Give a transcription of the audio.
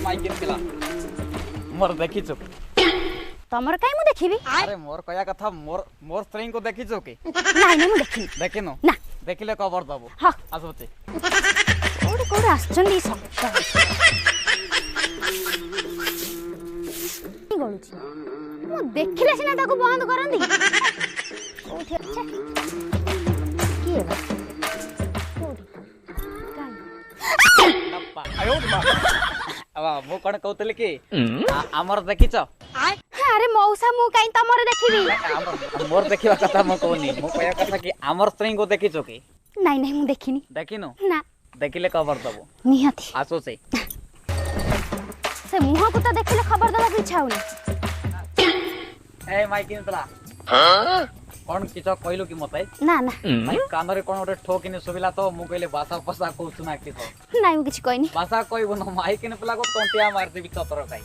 mic पिला मोर देखी चुक तमर काई मु देखिबी अरे मोर कया कथा मोर स्त्री को देखी चुक नाही नाही मु देखिनी देखिनो ना देखिले खबर दबो हां आसोते कोड आछंदी सब गळुची मु देखिले सिना ताको बंद करंदी कोठी अच्छा की है आयो अब मु कोन कहतले कि हमर देखिछ अरे मौसा मु काई तमरे देखिबी मोर देखिबा कथा मु कहनी मु कया कथा कि हमर स्त्री को देखिछो कि नाही नाही मु देखिनी देखिनो ना देखिले खबर दबो निहाती आसो से मुह को तो देखिले खबर दबा की इच्छा होनी ए माइक इनतला हां कोन किछो कहलो कि मते ना ना माइक कानरे कोन ओटे ठोकिने सुबिला तो मु कहले भाषा फसा को सुना कि तो नाही मु किछ कहनी भाषा कहबो न माइक इनतला को टोंटिया मार देबी चतर काई